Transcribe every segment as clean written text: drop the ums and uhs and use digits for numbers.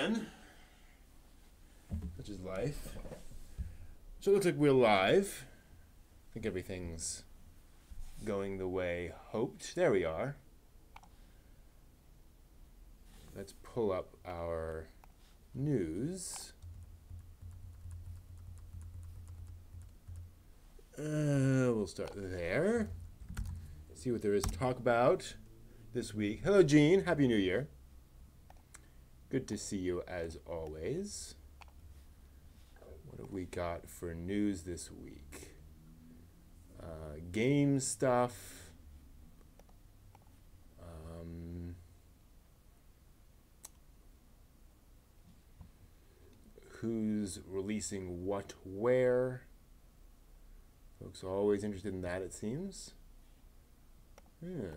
again. Such is life. So it looks like we're live. I think everything's going the way hoped. There we are. Let's pull up our news. We'll start there. See what there is to talk about this week. Hello, Jean. Happy New Year. Good to see you as always. What have we got for news this week? Game stuff. Who's releasing what where? Folks are always interested in that, it seems. Yeah.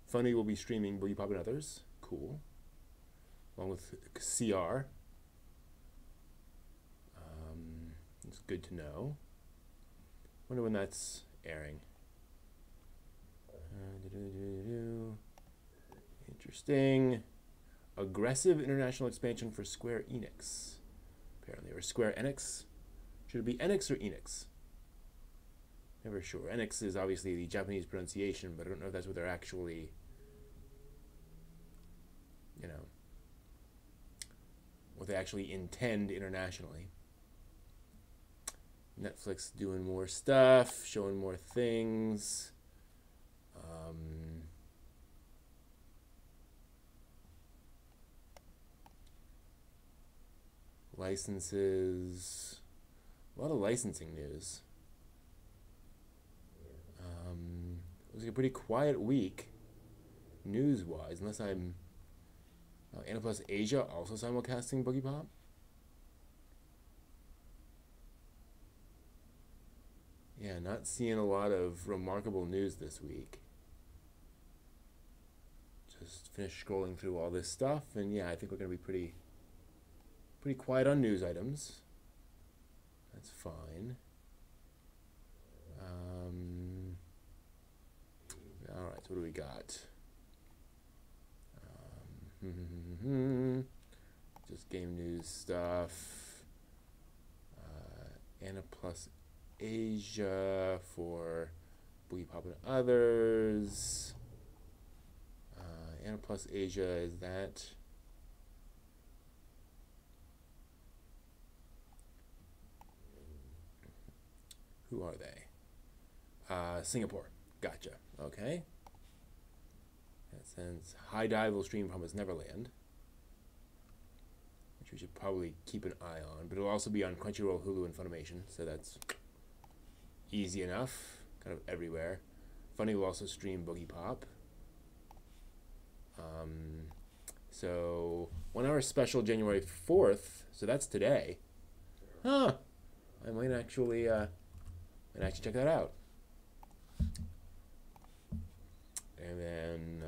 Funny will be streaming Boogie Pop and others. Cool. Along with CR. It's good to know. Wonder when that's airing. Interesting. Aggressive international expansion for Square Enix. Apparently, or Square Enix. Should it be Enix or Enix? Never sure. Enix is obviously the Japanese pronunciation, but I don't know if that's what they're actually, what they actually intend internationally. Netflix doing more stuff, showing more things. Licenses. A lot of licensing news. It was a pretty quiet week, news-wise, unless I'm... Anaplus Asia also simulcasting Boogie Pop. Yeah, not seeing a lot of remarkable news this week. Just finished scrolling through all this stuff, and yeah, I think we're going to be pretty quiet on news items. That's fine. All right, so what do we got? Just game news stuff. Anaplus Asia for Boogie Pop and others. Anaplus Asia, is that... Who are they? Singapore. Gotcha. Okay. That sense. High Dive will stream Promised Neverland, which we should probably keep an eye on. But it'll also be on Crunchyroll, Hulu, and Funimation, so that's easy enough. Kind of everywhere. Funny will also stream Boogie Pop. So 1 hour special January 4th. So that's today. Huh. I might actually check that out. And then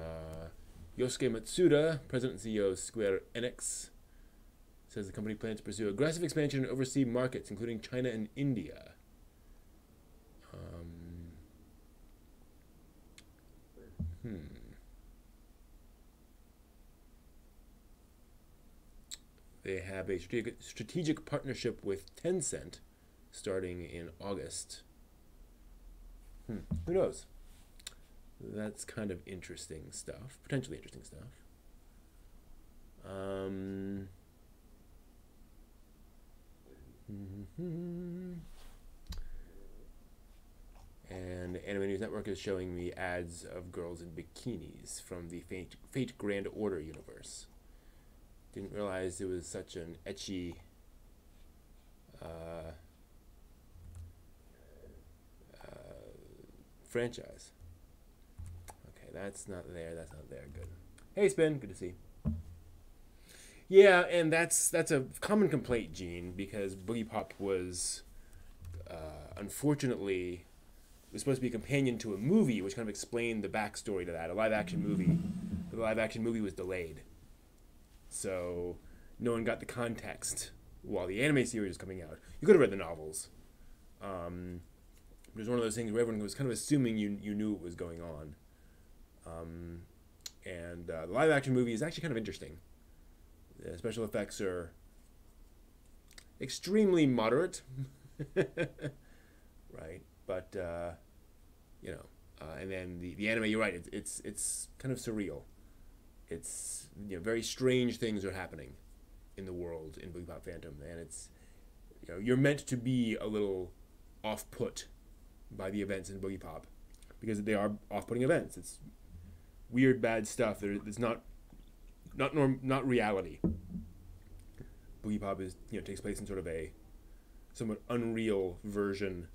Yosuke Matsuda, President and CEO of Square Enix, says the company plans to pursue aggressive expansion in overseas markets, including China and India. They have a strategic partnership with Tencent starting in August. Who knows? That's kind of interesting stuff. Potentially interesting stuff. And Anime News Network is showing me ads of girls in bikinis from the Fate Grand Order universe. Didn't realize it was such an ecchi franchise. Okay, that's not there. That's not there. Good. Hey, Spin. Good to see. Yeah, and that's a common complaint, Gene, because Boogie Pop was, unfortunately, was supposed to be a companion to a movie, which kind of explained the backstory to that. A live-action movie. The live-action movie was delayed, so no one got the context while the anime series was coming out. You could have read the novels. It was one of those things where everyone was kind of assuming you knew what was going on. And the live-action movie is actually kind of interesting. The special effects are extremely moderate, right? But you know, and then the anime. You're right. It's kind of surreal. It's, you know, very strange things are happening in the world in Boogie Pop Phantom, and it's, you know, you're meant to be a little off put by the events in Boogie Pop because they are off putting events. It's weird, bad stuff. It's not reality. Boogie Pop is, you know, takes place in sort of a somewhat unreal version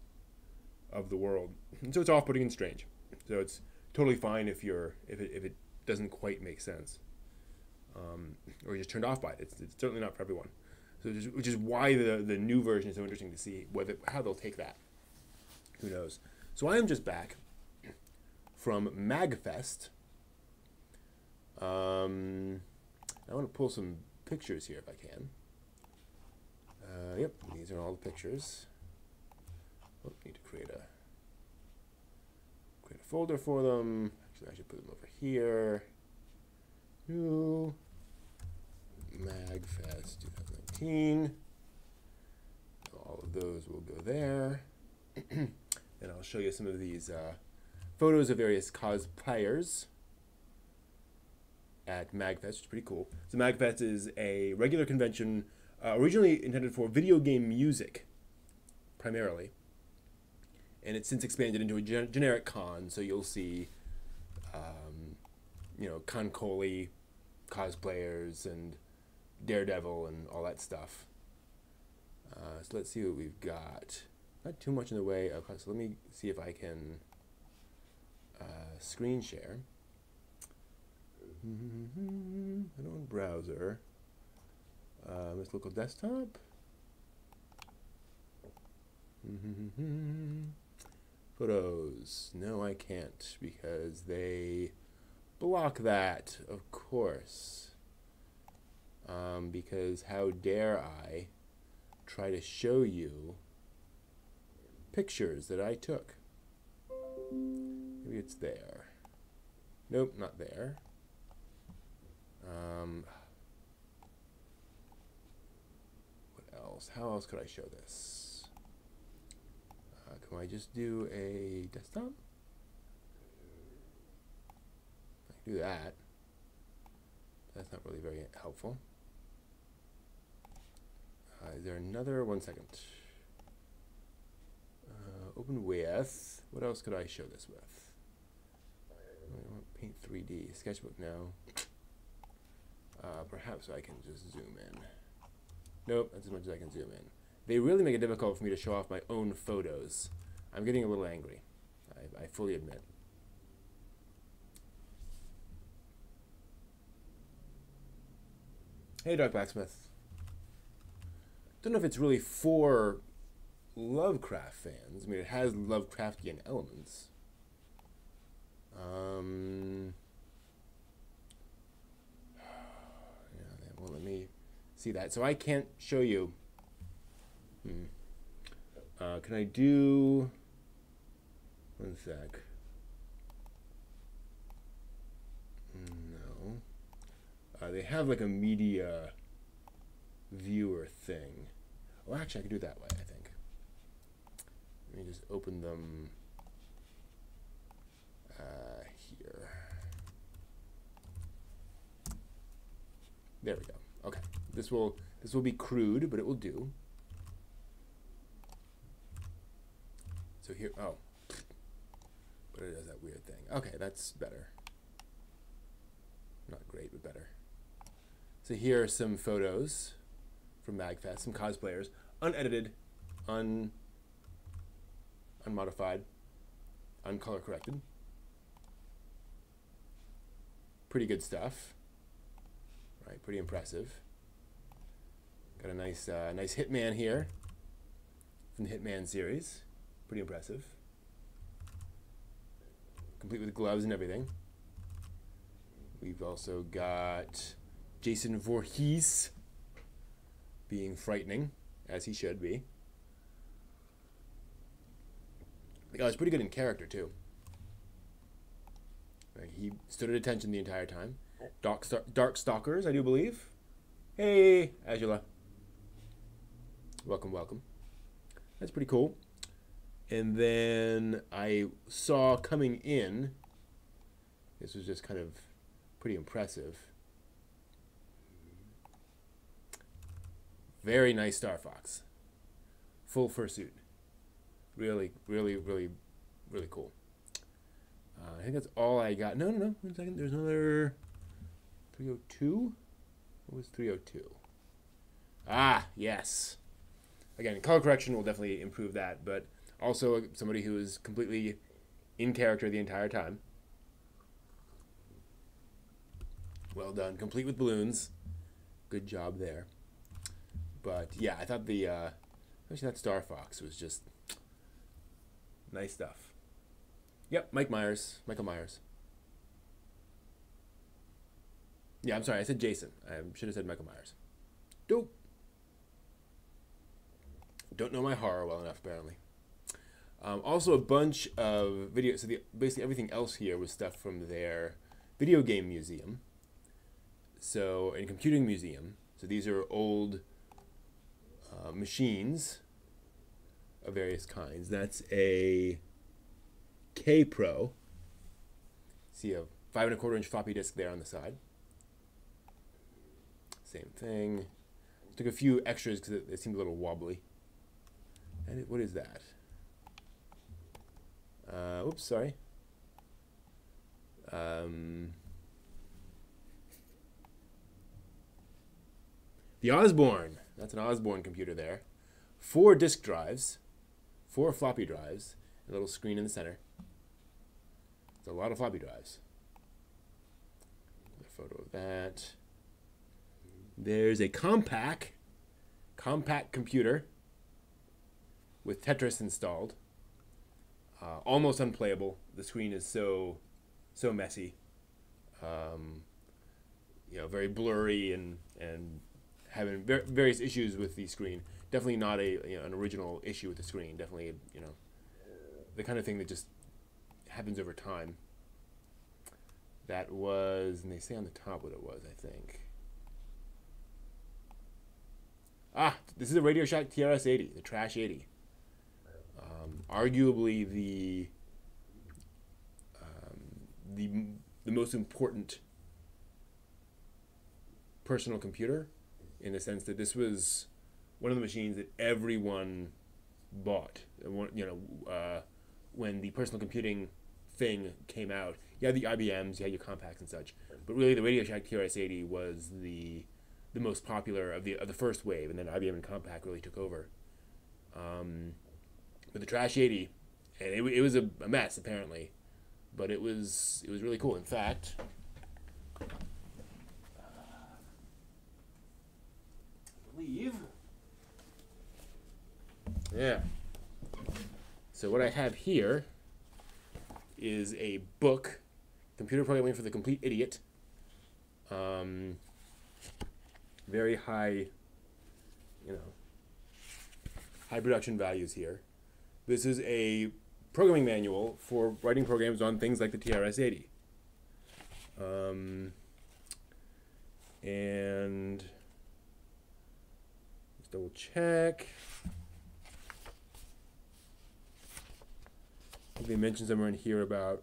of the world, and so it's off-putting and strange. So it's totally fine if it doesn't quite make sense, or you're just turned off by it. It's certainly not for everyone. So which is why the new version is so interesting to see how they'll take that. Who knows? So I am just back from MagFest. I want to pull some pictures here if I can. Yep, these are all the pictures. Oh, need to create a folder for them. Actually, I should put them over here. New MagFest 2019. All of those will go there. And I'll show you some of these photos of various cosplayers at MagFest, which is pretty cool. So MagFest is a regular convention originally intended for video game music, primarily. And it's since expanded into a generic con, so you'll see, you know, Concoli cosplayers and Daredevil and all that stuff. So let's see what we've got. Not too much in the way of, so let me see if I can screen share. Put on browser. This local desktop. Photos. No, I can't because they block that, of course. Because how dare I try to show you pictures that I took. Maybe it's there. Nope, not there. What else? How else could I show this? Can I just do a desktop? I can do that. That's not really very helpful. Is there another? 1 second. Open with. What else could I show this with? I want Paint 3D. Sketchbook now. Perhaps I can just zoom in. Nope, that's as much as I can zoom in. They really make it difficult for me to show off my own photos. I'm getting a little angry. I fully admit. Hey, Dark Blacksmith. Don't know if it's really for Lovecraft fans. I mean, it has Lovecraftian elements. Yeah, well, let me see that. So I can't show you. Can I do? 1 sec. No. They have like a media viewer thing. Oh, actually, I can do it that way, I think. Let me just open them here. There we go. Okay. This will be crude, but it will do. So here, oh, but it does that weird thing. Okay, that's better. Not great, but better. So here are some photos from MagFest, some cosplayers, unedited, unmodified, uncolor corrected. Pretty good stuff, right? Pretty impressive. Got a nice Hitman here from the Hitman series. Pretty impressive. Complete with gloves and everything. We've also got Jason Voorhees being frightening, as he should be. The guy's pretty good in character, too. He stood at attention the entire time. Dark Stalkers, I do believe. Hey, Angela. Welcome, welcome. That's pretty cool. And then I saw coming in, this was just kind of pretty impressive. Very nice Star Fox. Full fursuit. Really, really, really, really cool. I think that's all I got. No. 1 second. There's another 302. What was 302? Ah, yes. Again, color correction will definitely improve that, but also somebody who is completely in character the entire time. Well done. Complete with balloons. Good job there. But yeah, I thought especially that Star Fox was just nice stuff. Yep, Michael Myers. Yeah, I'm sorry, I said Jason. I should have said Michael Myers. Dope. Don't know my horror well enough, apparently. Also, a bunch of videos. So basically everything else here was stuff from their video game museum. So, a computing museum. So these are old machines of various kinds. That's a K-Pro. See a 5 1/4 inch floppy disk there on the side. Same thing. Took a few extras because it seemed a little wobbly. And what is that? Oops, sorry. The Osborne. That's an Osborne computer there. 4 disk drives, 4 floppy drives, and a little screen in the center. It's a lot of floppy drives. A photo of that. There's a compact computer with Tetris installed. Almost unplayable. The screen is so messy. Very blurry and having various issues with the screen. Definitely not an original issue with the screen. Definitely the kind of thing that just happens over time. That was, and they say on the top what it was, I think. This is a Radio Shack TRS-80, the Trash 80. Arguably the most important personal computer, in the sense that this was one of the machines that everyone bought. When the personal computing thing came out, you had the IBMs, you had your Compaqs and such, but really the Radio Shack TRS-80 was the most popular of the first wave, and then IBM and Compaq really took over. But the Trash 80, and it was a mess apparently, but it was really cool. In fact, I believe, yeah. So what I have here is a book, Computer Programming for the Complete Idiot. Very high, high production values here. This is a programming manual for writing programs on things like the TRS-80. And let's double check. They mentioned somewhere in here about,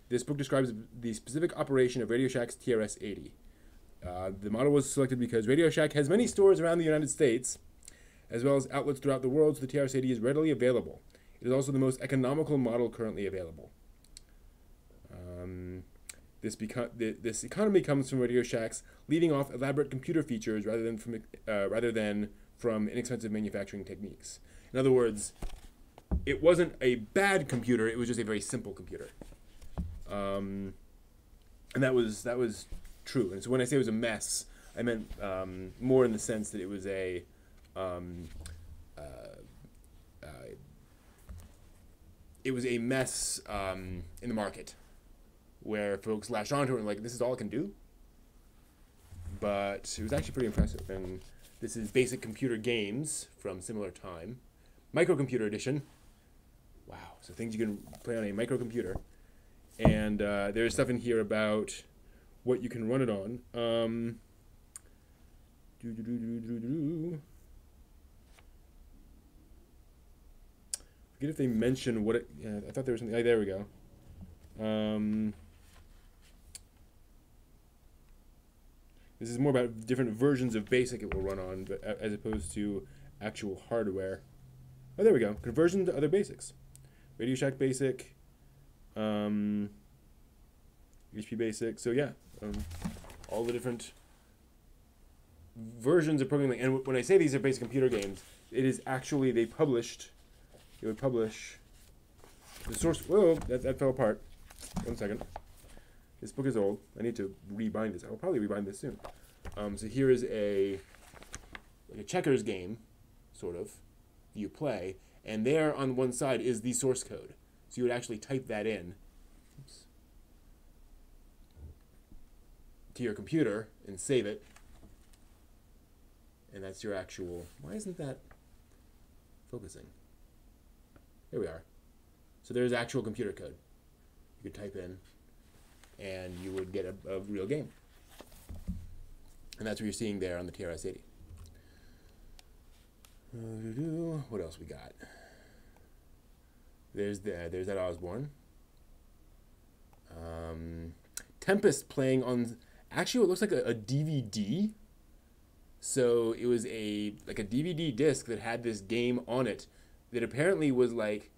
this book describes the specific operation of Radio Shack's TRS-80. The model was selected because Radio Shack has many stores around the United States, as well as outlets throughout the world, so the TRS-80 is readily available. It is also the most economical model currently available. This economy comes from Radio Shack's leaving off elaborate computer features rather than from inexpensive manufacturing techniques. In other words, it wasn't a bad computer; it was just a very simple computer, and that was true. And so when I say it was a mess, I meant more in the sense that it was a mess in the market, where folks latched onto it and like, this is all it can do. But it was actually pretty impressive. And this is Basic Computer Games from similar time, Microcomputer Edition. Wow, so things you can play on a microcomputer. And there's stuff in here about what you can run it on. Forget if they mention what it. Yeah, I thought there was something. Oh, there we go. This is more about different versions of BASIC it will run on, but as opposed to actual hardware. Oh, there we go. Conversion to other BASICs. Radio Shack BASIC. HP BASIC. So yeah, all the different versions of programming. And when I say these are basic computer games, it is actually they would publish the source. Whoa, that fell apart. 1 second. This book is old. I need to rebind this. I'll probably rebind this soon. So here is a checkers game, sort of, that you play, and there on one side is the source code. So you would actually type that in to your computer and save it. And that's your actual... Why isn't that focusing? There we are. So there's actual computer code. You could type in, and you would get a real game. And that's what you're seeing there on the TRS-80. What else we got? There's that Osborne. Tempest playing on actually what looks like a DVD. So it was a DVD disc that had this game on it that apparently was like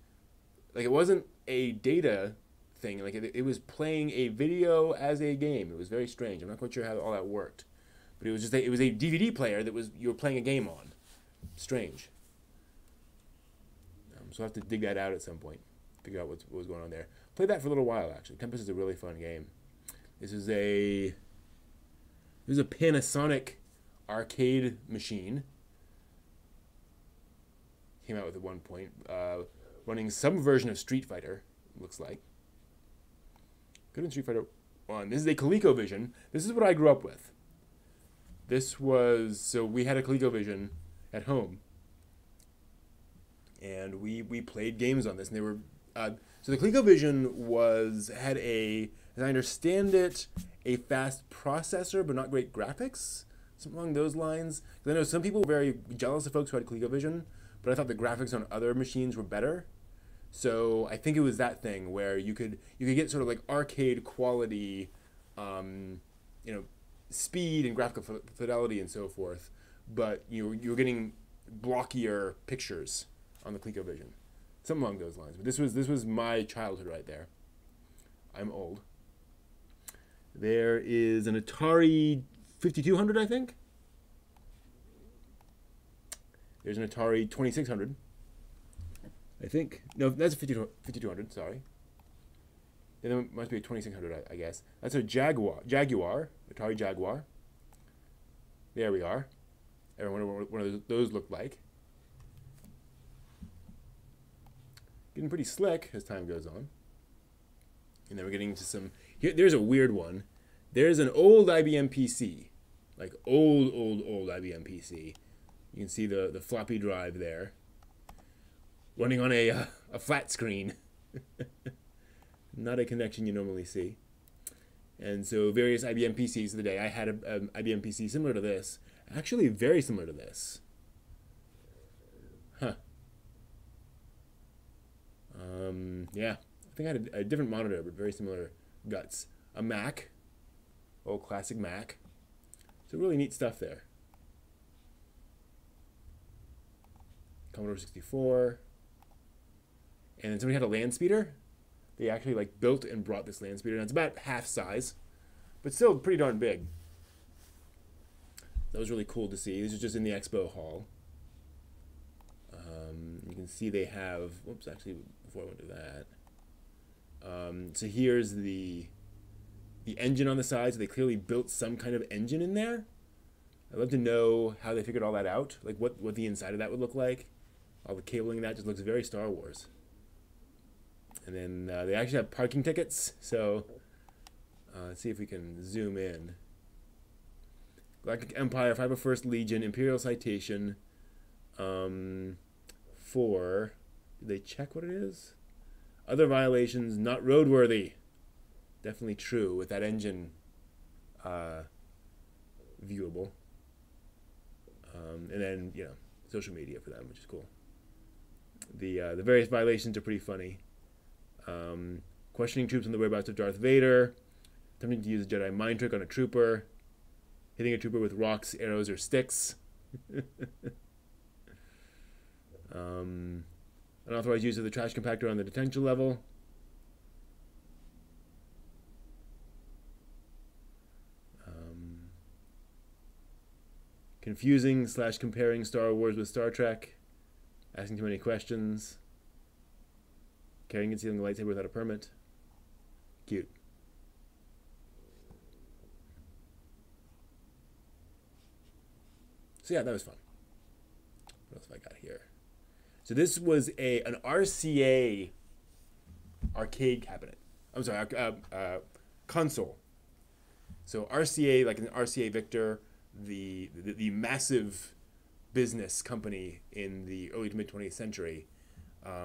it wasn't a data thing. Like it was playing a video as a game. It was very strange. I'm not quite sure how all that worked, but it was just it was a DVD player that you were playing a game on. Strange. So I'll have to dig that out at some point, figure out what was going on there. Played that for a little while actually. Tempest is a really fun game. This is a Panasonic arcade machine. Came out with at one point, running some version of Street Fighter. Looks like. Good in Street Fighter 1. This is a ColecoVision. This is what I grew up with. So we had a ColecoVision at home, and we played games on this, and they were so the ColecoVision had as I understand it, a fast processor but not great graphics, something along those lines. Because I know some people were very jealous of folks who had ColecoVision, but I thought the graphics on other machines were better. So I think it was that thing where you could get sort of like arcade quality, speed and graphical fidelity and so forth, but you were getting blockier pictures on the ColecoVision, something along those lines. But this was my childhood right there. I'm old. There is an Atari 5200, I think. There's an Atari 2600. I think. No, that's a 5200, sorry. Then there must be a 2600, I guess. That's a Jaguar, Atari Jaguar. There we are. I wonder what one of those look like. Getting pretty slick as time goes on. And then we're getting into some... There's a weird one. There's an old IBM PC. Like old IBM PC. You can see the floppy drive there. Running on a flat screen. Not a connection you normally see. And so various IBM PCs of the day. I had an IBM PC similar to this. Actually very similar to this. Huh. Yeah. I think I had a different monitor, but very similar guts. A Mac. Old classic Mac. So really neat stuff there. Commodore 64. And then somebody had a land speeder. They actually built and brought this land speeder. And it's about half size, but still pretty darn big. That was really cool to see. This is just in the expo hall. You can see they have, whoops, actually, before I went to that. So here's the engine on the side. So they clearly built some kind of engine in there. I'd love to know how they figured all that out. Like what the inside of that would look like. All the cabling in that just looks very Star Wars. And then they actually have parking tickets. So let's see if we can zoom in. Galactic Empire, 501st Legion, Imperial Citation. For, did they check what it is? Other violations, not roadworthy. Definitely true with that engine viewable. And then, social media for them, which is cool. The various violations are pretty funny. Questioning troops on the whereabouts of Darth Vader, attempting to use a Jedi mind trick on a trooper, hitting a trooper with rocks, arrows, or sticks. Unauthorized use of the trash compactor on the detention level. Confusing / comparing Star Wars with Star Trek. Asking too many questions. Carrying and concealing a lightsaber without a permit. Cute. So yeah, that was fun. What else have I got here? So this was an RCA arcade cabinet. I'm sorry, console. So RCA, like an RCA Victor, the massive business company in the early to mid 20th century.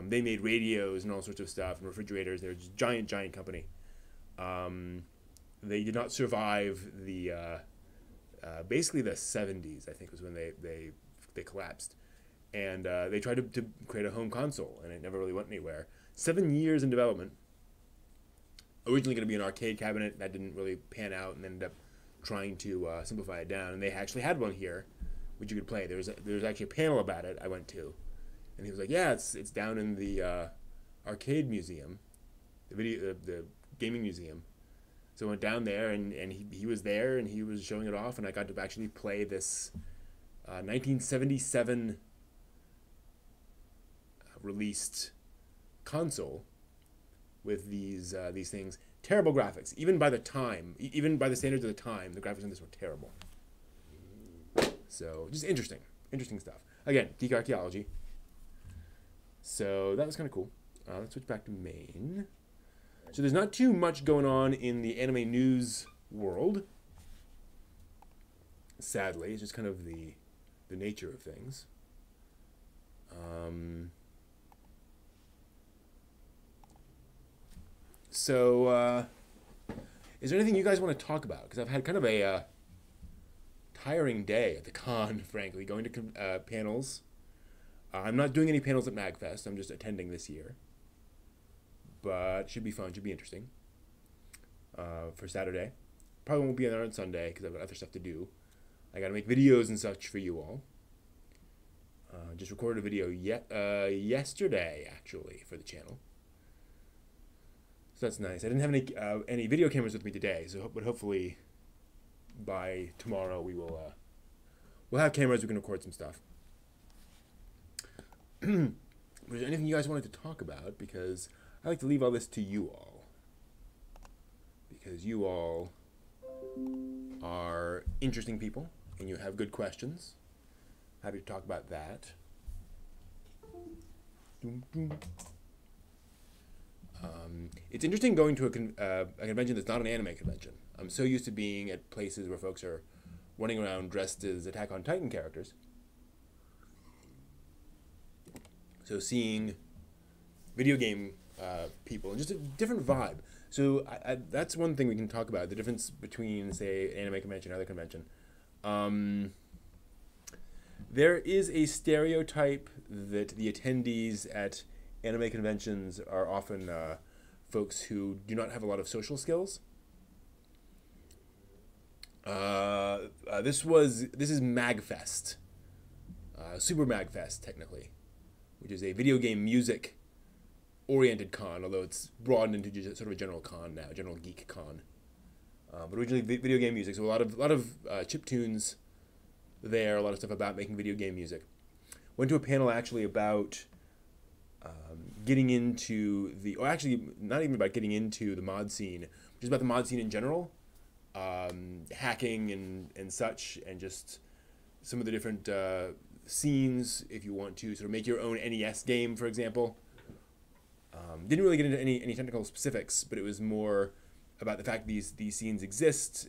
They made radios and all sorts of stuff and refrigerators. They're just giant company. They did not survive the basically the 70s, I think, was when they collapsed. And they tried to create a home console, and it never really went anywhere. 7 years in development. Originally going to be an arcade cabinet. That didn't really pan out, and ended up trying to simplify it down. And they actually had one here, which you could play. There was actually a panel about it I went to. And he was like, yeah, it's down in the arcade museum, the gaming museum. So I went down there, and he was there, and he was showing it off, and I got to actually play this 1977 released console with these things. Terrible graphics, even by the time, even by the standards of the time, the graphics on this were terrible. So just interesting stuff. Again, geek archaeology. So that was kind of cool. Let's switch back to main. So there's not too much going on in the anime news world. Sadly, it's just kind of the nature of things. So is there anything you guys want to talk about? Because I've had kind of a tiring day at the con, frankly, going to panels. I'm not doing any panels at MagFest. I'm just attending this year. But it should be fun. Should be interesting. For Saturday. Probably won't be there on Sunday because I've got other stuff to do. I got to make videos and such for you all. Just recorded a video yesterday, actually, for the channel. So that's nice. I didn't have any video cameras with me today, but hopefully by tomorrow we'll have cameras. We can record some stuff. Was there anything you guys wanted to talk about? Because I like to leave all this to you all. Because you all are interesting people and you have good questions. Happy to talk about that. It's interesting going to a convention that's not an anime convention. I'm so used to being at places where folks are running around dressed as Attack on Titan characters. So seeing video game people and just a different vibe. So that's one thing we can talk about, the difference between, say, an anime convention and other convention. There is a stereotype that the attendees at anime conventions are often folks who do not have a lot of social skills. This is MagFest, Super MagFest technically, which is a video game music oriented con, although it's broadened into just sort of a general con now, general geek con. But originally video game music, so a lot of chiptunes there, a lot of stuff about making video game music. Went to a panel actually about getting into or actually not even about getting into the mod scene, just about the mod scene in general, hacking and such, and just some of the different scenes if you want to sort of make your own NES game, for example. Didn't really get into any technical specifics, but it was more about the fact these scenes exist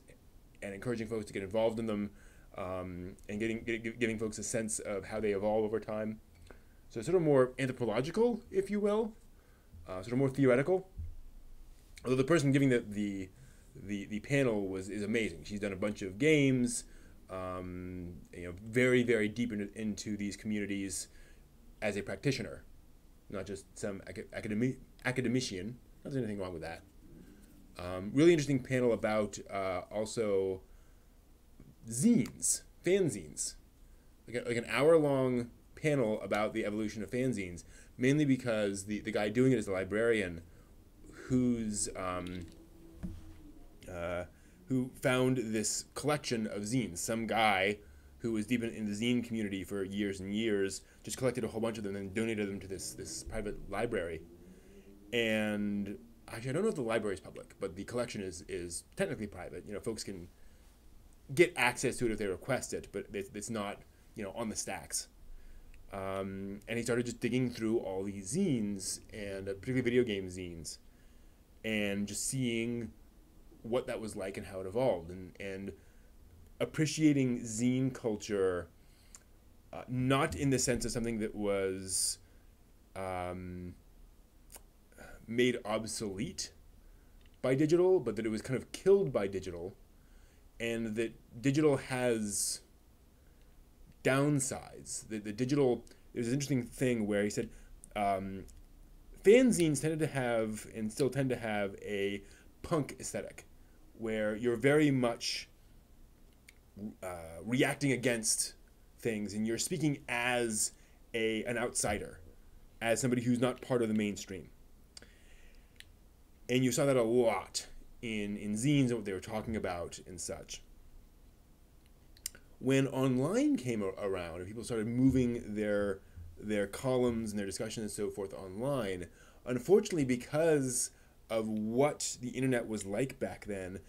and encouraging folks to get involved in them, and giving folks a sense of how they evolve over time. So sort of more anthropological, if you will, sort of more theoretical. Although the person giving the panel is amazing. She's done a bunch of games, very, very deep into these communities as a practitioner, not just some academician. Not there's anything wrong with that. Really interesting panel about also zines, fanzines, like an hour-long panel about the evolution of fanzines, mainly because the guy doing it is a librarian who's who found this collection of zines. Some guy who was deep in the zine community for years and years just collected a whole bunch of them and donated them to this private library. And actually, I don't know if the library is public, but the collection is technically private. Folks can get access to it if they request it, but it's not on the stacks. And he started just digging through all these zines, and particularly video game zines, and just seeing what that was like and how it evolved, and appreciating zine culture, not in the sense of something that was made obsolete by digital, but that it was kind of killed by digital, and that digital has downsides. The digital, there's an interesting thing where he said fanzines tended to have, and still tend to have, a punk aesthetic, where you're very much reacting against things, and you're speaking as an outsider, as somebody who's not part of the mainstream. And you saw that a lot in zines and what they were talking about and such. When online came around and people started moving their columns and their discussion and so forth online, unfortunately, because of what the internet was like back then,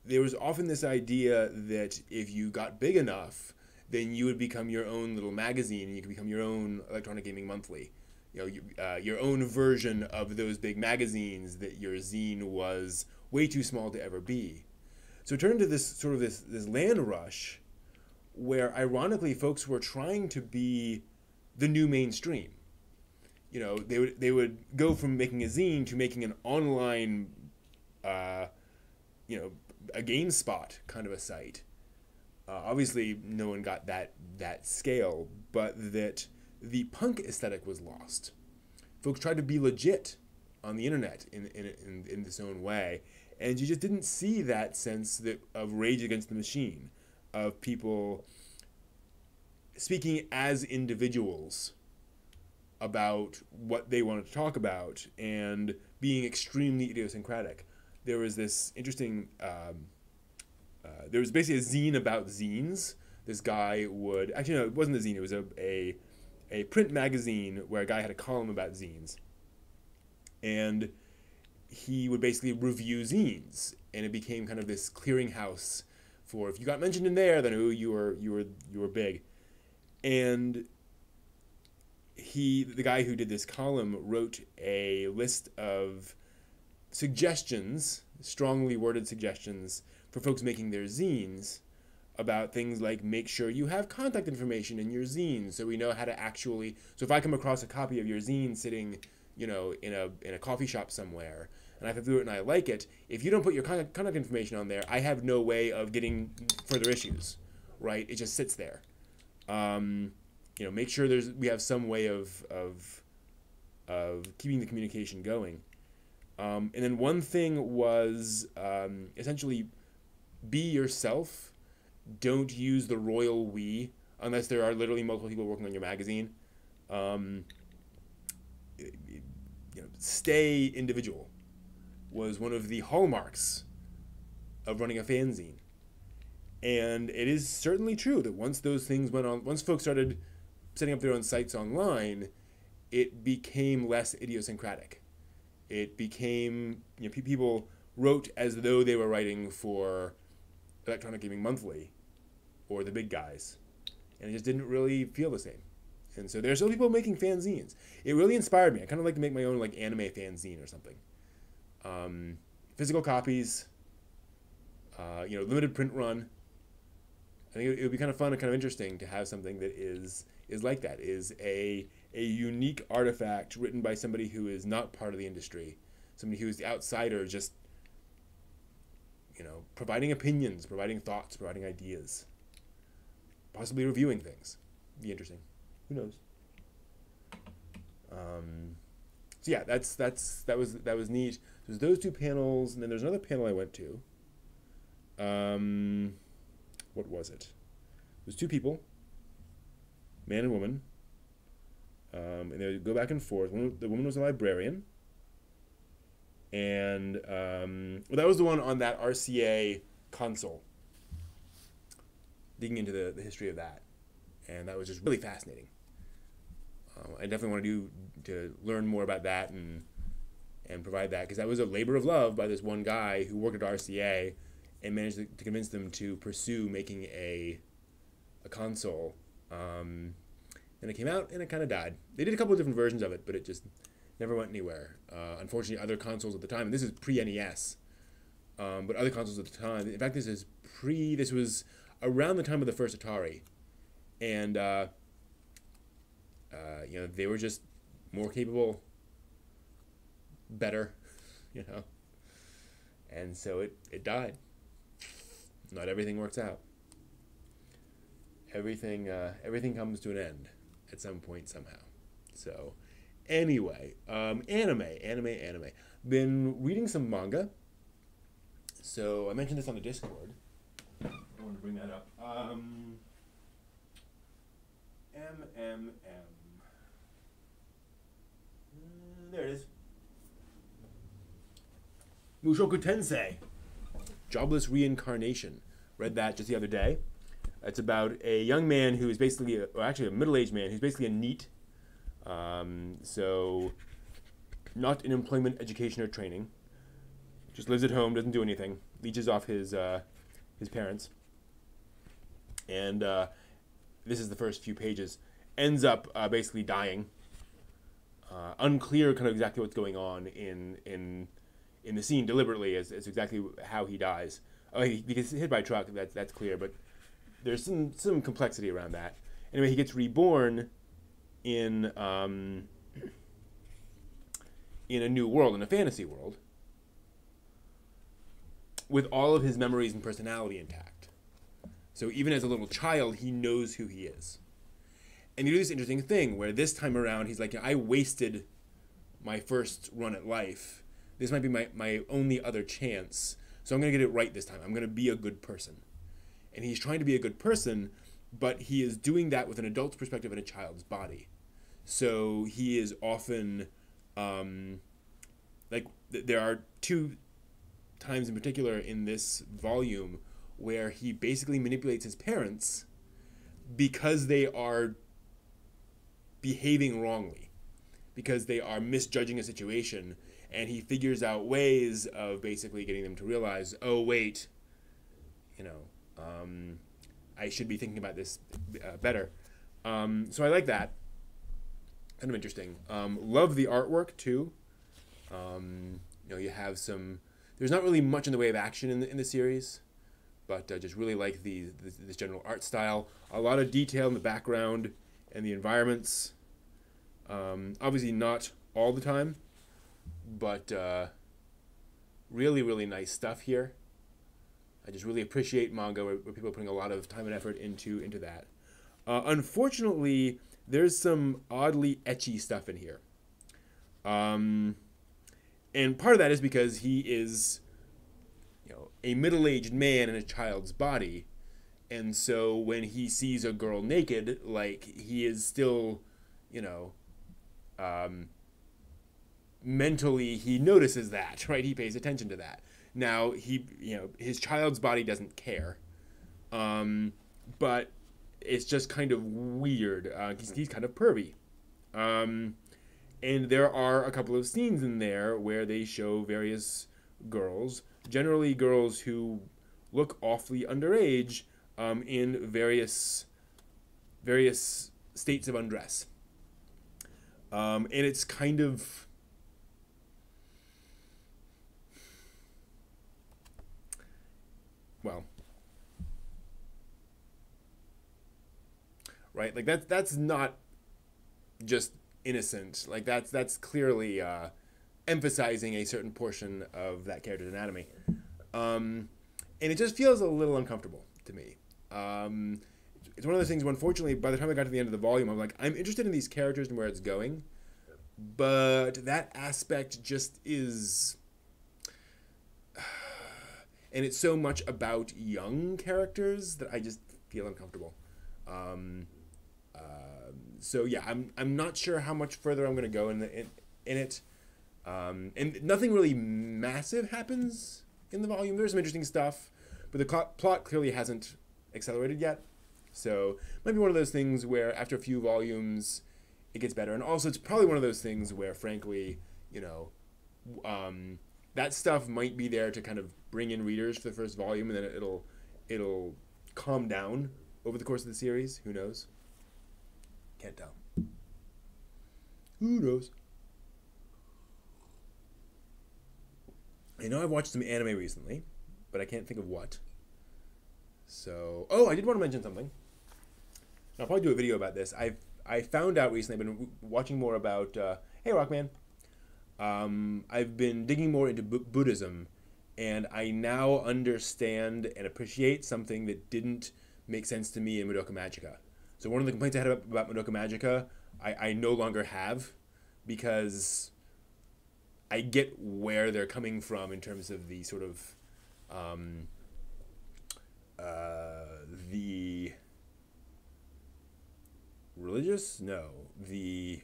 there was often this idea that if you got big enough, then you would become your own little magazine, and you could become your own Electronic Gaming Monthly. Your own version of those big magazines that your zine was way too small to ever be. So it turned into this sort of this land rush, where ironically folks were trying to be the new mainstream. They would go from making a zine to making an online, a GameSpot kind of a site. Obviously, no one got that scale, but that the punk aesthetic was lost. Folks tried to be legit on the internet in this own way, and you just didn't see that sense of rage against the machine, of people speaking as individuals about what they wanted to talk about and being extremely idiosyncratic. There was this interesting, there was basically a zine about zines. This guy would, actually no, it wasn't a zine, it was a print magazine where a guy had a column about zines. And he would basically review zines, and it became kind of this clearinghouse for, if you got mentioned in there, then you were big. And the guy who did this column wrote a list of suggestions, strongly worded suggestions, for folks making their zines, about things like, make sure you have contact information in your zine so we know how to actually, so if I come across a copy of your zine sitting, in a coffee shop somewhere, and I flip through it and I like it, if you don't put your contact information on there, I have no way of getting further issues, right? It just sits there. Make sure we have some way of keeping the communication going. And then one thing was essentially be yourself. Don't use the royal we unless there are literally multiple people working on your magazine. Stay individual was one of the hallmarks of running a fanzine. And it is certainly true that once those things went on, once folks started setting up their own sites online, it became less idiosyncratic. It became, people wrote as though they were writing for Electronic Gaming Monthly or the big guys, and it just didn't really feel the same. And so there's still people making fanzines. It really inspired me. I kind of like to make my own anime fanzine or something. Physical copies, limited print run. I think it would be kind of fun and kind of interesting to have something that is like that, is a unique artifact written by somebody who is not part of the industry, somebody who is the outsider, just providing opinions, providing thoughts, providing ideas. possibly reviewing things. Be interesting. Who knows? So yeah, that was neat. There's those two panels, and then there's another panel I went to. What was it? It was two people, man and woman, and they would go back and forth. The woman was a librarian, and well, that was the one on that RCA console, digging into the history of that, and that was just really fascinating. I definitely want to learn more about that and provide that, because that was a labor of love by this one guy who worked at RCA and managed to convince them to pursue making a console. And it came out and it kind of died. They did a couple of different versions of it, but it just never went anywhere. Unfortunately, other consoles at the time, and this is pre-NES, but other consoles at the time, in fact, this was around the time of the first Atari, and they were just more capable, better, and so it died. Not everything works out. Everything comes to an end at some point somehow. So anyway, anime. Been reading some manga. So I mentioned this on the Discord. I want to bring that up. There it is. Mushoku Tensei, Jobless Reincarnation. Read that just the other day. It's about a young man who is basically, actually a middle-aged man who's basically a NEET. So not in employment, education, or training. Just lives at home, doesn't do anything. Leeches off his parents. And this is the first few pages. Ends up basically dying. Unclear kind of exactly what's going on in the scene deliberately as exactly how he dies. He gets hit by a truck, that's clear, but there's some complexity around that. Anyway, he gets reborn in a new world, in a fantasy world, with all of his memories and personality intact. So even as a little child, he knows who he is. And you do this interesting thing where this time around, he's like, I wasted my first run at life. This might be my only other chance. So I'm going to get it right this time. I'm going to be a good person. And he's trying to be a good person, but he is doing that with an adult's perspective in a child's body. So he is often, there are two times in particular in this volume where he basically manipulates his parents because they are behaving wrongly, because they are misjudging a situation, and he figures out ways of basically getting them to realize, oh wait, I should be thinking about this better. So I like that. Kind of interesting. Love the artwork too. You have some. There's not really much in the way of action in the series, but just really like this general art style. A lot of detail in the background and the environments. Obviously not all the time, but really, really nice stuff here. I just really appreciate manga where people are putting a lot of time and effort into that. Unfortunately, there's some oddly ecchi stuff in here. And part of that is because he is, a middle-aged man in a child's body. And so when he sees a girl naked, he is still, mentally he notices that, right? He pays attention to that. Now his child's body doesn't care, but it's just kind of weird. He's kind of pervy, and there are a couple of scenes in there where they show various girls, generally girls who look awfully underage, in various states of undress, and it's kind of. Well, right? That's not just innocent. That's clearly emphasizing a certain portion of that character's anatomy, and it just feels a little uncomfortable to me. it's one of those things where, unfortunately, by the time I got to the end of the volume, I'm like, I'm interested in these characters and where it's going, but that aspect just is, and it's so much about young characters that I just feel uncomfortable. Um, so yeah, I'm not sure how much further I'm going to go in it. And nothing really massive happens in the volume. There's some interesting stuff, but the plot clearly hasn't accelerated yet. So it might be one of those things where after a few volumes, it gets better. And also, it's probably one of those things where, frankly, that stuff might be there to kind of bring in readers for the first volume, and then it'll calm down over the course of the series. Who knows? Can't tell. Who knows? I know I've watched some anime recently, but I can't think of what. So, I did want to mention something. I'll probably do a video about this. I found out recently, I've been watching more about, hey Rockman, I've been digging more into Buddhism, and I now understand and appreciate something that didn't make sense to me in Madoka Magica. So one of the complaints I had about Madoka Magica, I no longer have, because I get where they're coming from in terms of the sort of the religious, no, the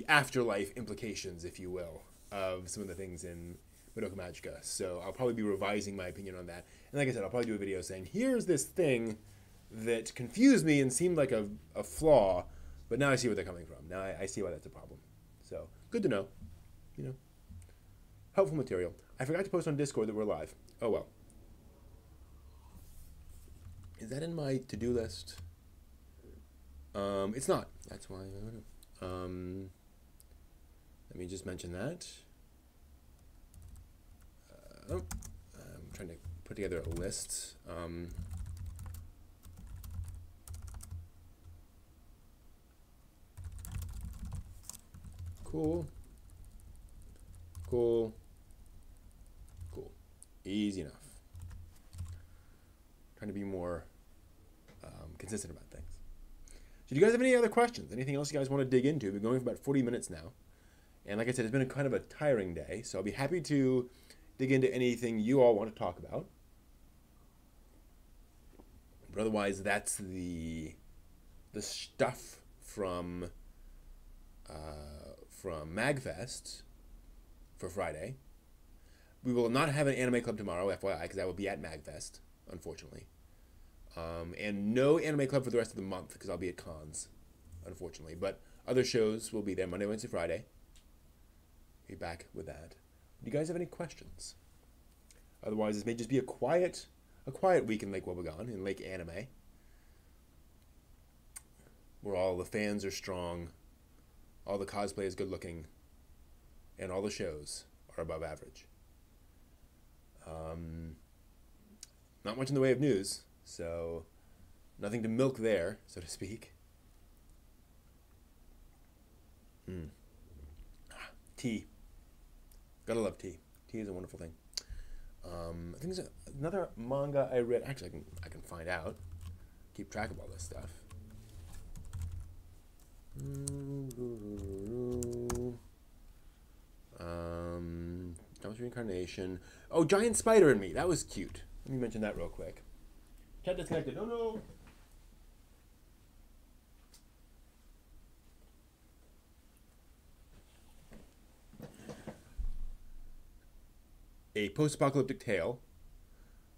afterlife implications, if you will, of some of the things in Madoka Magica. So I'll probably be revising my opinion on that. And like I said, I'll probably do a video saying, here's this thing that confused me and seemed like a flaw, but now I see where they're coming from. Now I see why that's a problem. So good to know. Helpful material. I forgot to post on Discord that we're live. Oh well. Is that in my to-do list? It's not. That's why I don't know. Let me just mention that. I'm trying to put together a list. Cool. Easy enough. Trying to be more consistent about things. So do you guys have any other questions? Anything else you guys want to dig into? We've been going for about 40 minutes now. And like I said, it's been kind of a tiring day. So I'll be happy to dig into anything you all want to talk about. But otherwise, that's the stuff from MagFest for Friday. We will not have an anime club tomorrow, FYI, because I will be at MagFest, unfortunately. And no anime club for the rest of the month, because I'll be at cons, unfortunately. But other shows will be there Monday, Wednesday, Friday. Be back with that. Do you guys have any questions? Otherwise, this may just be a quiet week in Lake Wobegon, in Lake Anime, where all the fans are strong, all the cosplay is good looking, and all the shows are above average. Not much in the way of news, so nothing to milk there, so to speak. Tea. Gotta love tea. Tea is a wonderful thing. I think there's another manga I read. Actually, I can find out. Keep track of all this stuff. Dumpster Reincarnation. Oh, Giant Spider and Me. That was cute. Let me mention that real quick. Chat disconnected. Oh no. A post-apocalyptic tale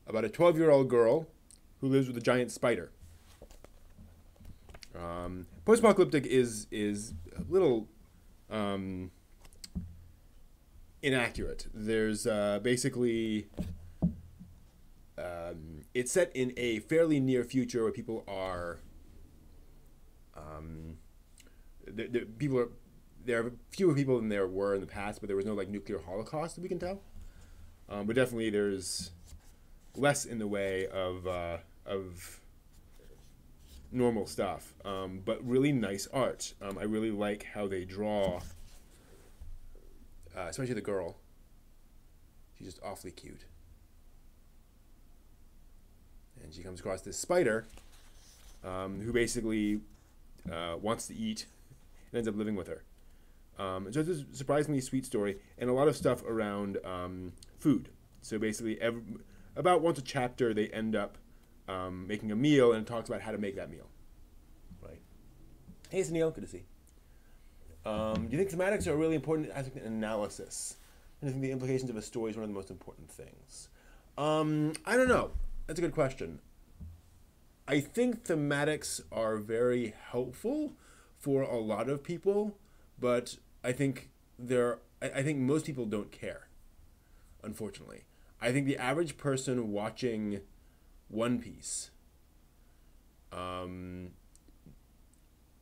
about a 12-year-old girl who lives with a giant spider. Post-apocalyptic is a little inaccurate. There's basically it's set in a fairly near future where people are there are fewer people than there were in the past, but there was no like nuclear holocaust that we can tell. But definitely there's less in the way of normal stuff, but really nice art. I really like how they draw, especially the girl. She's just awfully cute. and she comes across this spider who basically wants to eat and ends up living with her. So it's a surprisingly sweet story, and a lot of stuff around food. So basically, about once a chapter, they end up making a meal, and it talks about how to make that meal. Right. Hey, Sunil, good to see. Do you think thematics are really important aspect in analysis? And I think the implications of a story is one of the most important things. I don't know. That's a good question. I think thematics are very helpful for a lot of people, but I think I think most people don't care, unfortunately. I think the average person watching One Piece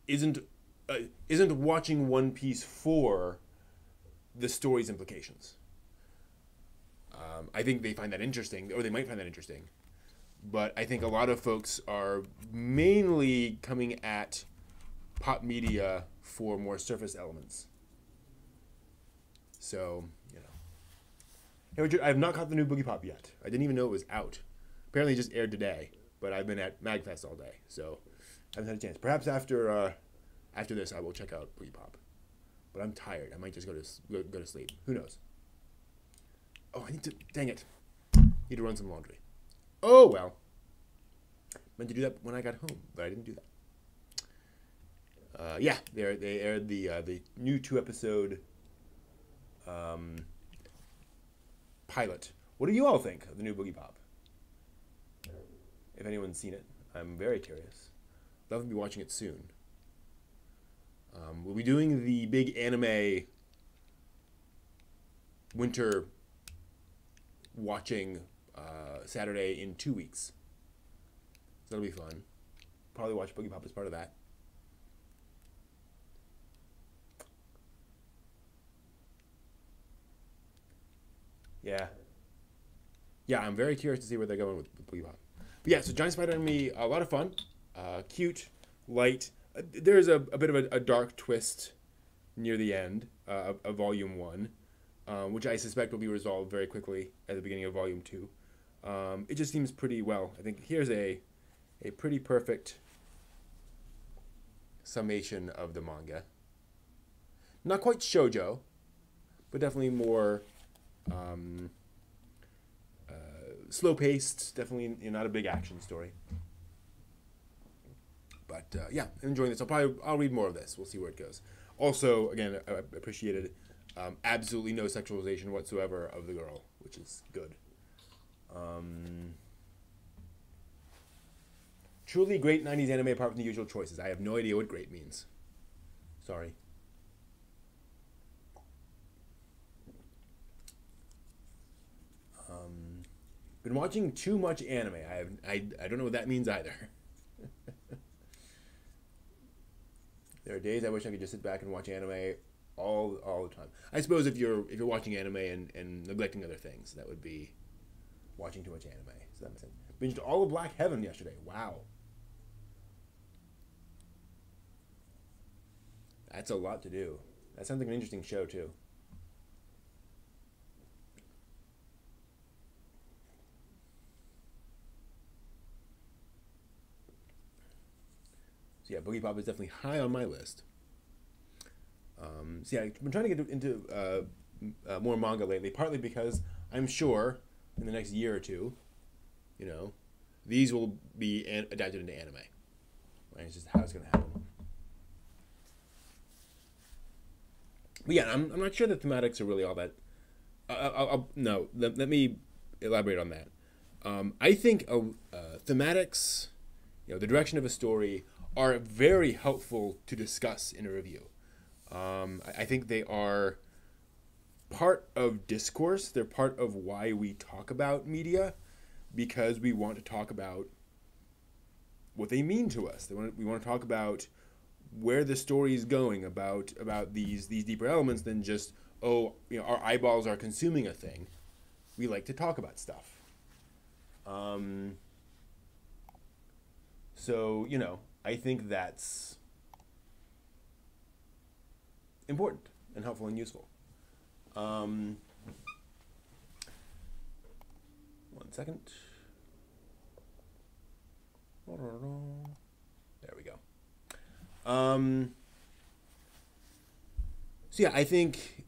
isn't watching One Piece for the story's implications. I think they find that interesting, or they might find that interesting, but I think a lot of folks are mainly coming at pop media for more surface elements. So, you know. Hey, Richard, I have not caught the new Boogie Pop yet. I didn't even know it was out. Apparently it just aired today, but I've been at MagFest all day, so I haven't had a chance. Perhaps after this, I will check out Boogie Pop. But I'm tired. I might just go to sleep. Who knows? Oh, I need to... Dang it. Need to run some laundry. Oh, well. Meant to do that when I got home, but I didn't do that. Yeah, they aired the new 2-episode pilot. What do you all think of the new Boogie Pop? If anyone's seen it, I'm very curious. Love to be watching it soon. We'll be doing the big anime winter watching Saturday in 2 weeks. So that'll be fun. Probably watch Boogie Pop as part of that. Yeah. Yeah, I'm very curious to see where they're going with Boogie Pop. But yeah, so Giant Spider and Me, a lot of fun. Cute, light. There's a bit of a dark twist near the end of Volume 1, which I suspect will be resolved very quickly at the beginning of Volume 2. It just seems pretty well. I think here's a pretty perfect summation of the manga. Not quite shoujo, but definitely more slow-paced, definitely not a big action story. But yeah, I'm enjoying this. I'll read more of this. We'll see where it goes. Also, again, I appreciated absolutely no sexualization whatsoever of the girl, which is good. Truly great 90s anime apart from the usual choices. I have no idea what great means. Sorry. Been watching too much anime. I don't know what that means either. There are days I wish I could just sit back and watch anime all the time. I suppose if you're watching anime and neglecting other things, that would be watching too much anime. So that makes sense. Binged all of Black Heaven yesterday. Wow. That's a lot to do. That sounds like an interesting show too. So yeah, Boogie Pop is definitely high on my list. So yeah, I've been trying to get into more manga lately, partly because I'm sure in the next year or two, these will be adapted into anime. Right? It's just how it's going to happen. But yeah, I'm not sure the thematics are really all that. No, let me elaborate on that. I think thematics, the direction of a story, are very helpful to discuss in a review. I think they are part of discourse. They're part of why we talk about media, because we want to talk about what they mean to us. We want to talk about where the story is going, about these deeper elements than just, our eyeballs are consuming a thing. We like to talk about stuff. So, I think that's important and helpful and useful. 1 second. There we go. So yeah, I think,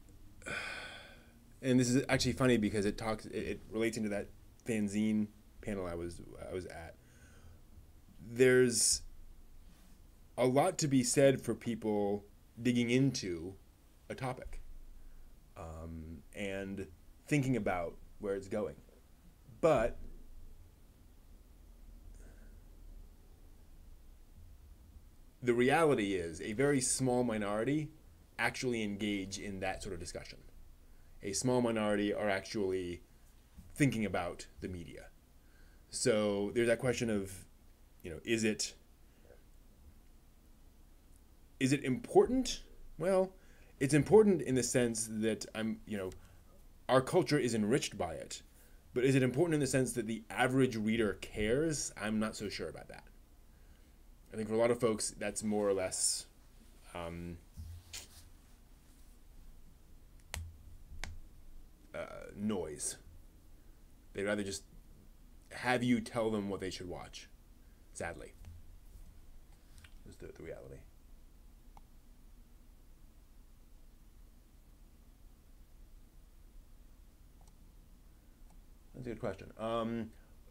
and this is actually funny because it relates into that fanzine panel I was at. There's a lot to be said for people digging into a topic, and thinking about where it's going, but the reality is a very small minority actually engage in that sort of discussion. A small minority are actually thinking about the media. So there's that question of, is it important? Well, it's important in the sense that our culture is enriched by it. But is it important in the sense that the average reader cares? I'm not so sure about that. I think for a lot of folks, that's more or less noise. They'd rather just have you tell them what they should watch. Sadly, is the reality. That's a good question.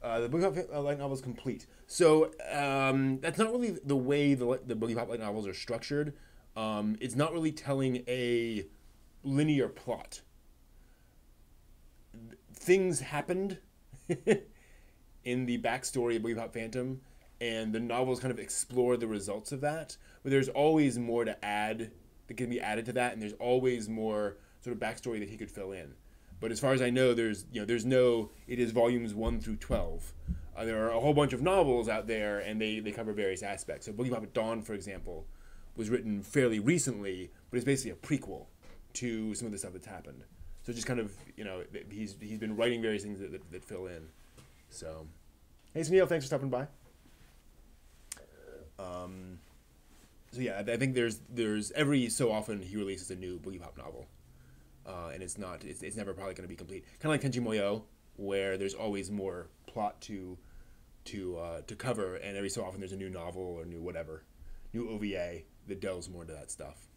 The Boogie Pop light novel is complete. So that's not really the way the Boogie Pop light novels are structured. It's not really telling a linear plot. Things happened in the backstory of Boogie Pop Phantom, and the novels kind of explore the results of that. But there's always more to add that can be added to that, and there's always more sort of backstory that he could fill in. But as far as I know, there's no. It is volumes 1 through 12. There are a whole bunch of novels out there, and they cover various aspects. So Boogie Pop at Dawn, for example, was written fairly recently, but it's basically a prequel to some of the stuff that's happened. So just kind of, he's been writing various things that fill in. So, hey, Sunil, thanks for stopping by. So yeah, I think there's every so often he releases a new Boogie Pop novel. And it's never probably going to be complete. Kind of like Tenchi Muyo, where there's always more plot to cover, and every so often there's a new novel or new OVA that delves more into that stuff.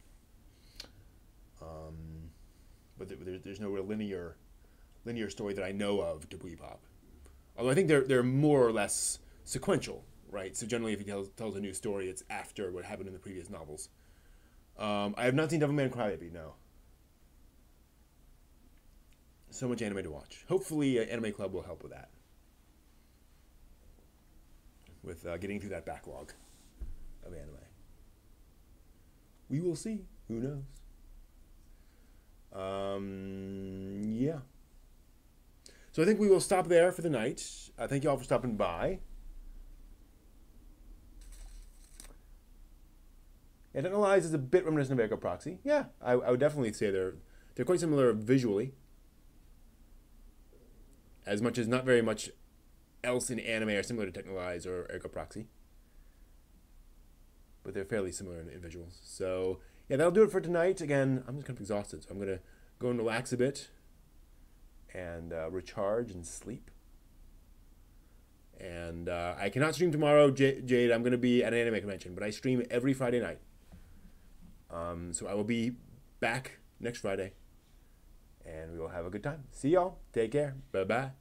But there's no real linear story that I know of to Boogie Pop. Although I think they're more or less sequential, right? So generally, if he tells a new story, it's after what happened in the previous novels. I have not seen Devilman Crybaby, no. So much anime to watch. Hopefully, Anime Club will help with that. With getting through that backlog of anime. We will see. Who knows? Yeah. So I think we will stop there for the night. Thank you all for stopping by. And Analyze is a bit reminiscent of Ergo Proxy. Yeah, I would definitely say they're quite similar visually. As much as not very much else in anime are similar to Technolize or Ergo Proxy. But they're fairly similar in visuals. So, yeah, that'll do it for tonight. Again, I'm just kind of exhausted, so I'm going to go and relax a bit and recharge and sleep. And I cannot stream tomorrow, Jade. I'm going to be at an anime convention, but I stream every Friday night. So I will be back next Friday. And we will have a good time. See y'all. Take care. Bye-bye.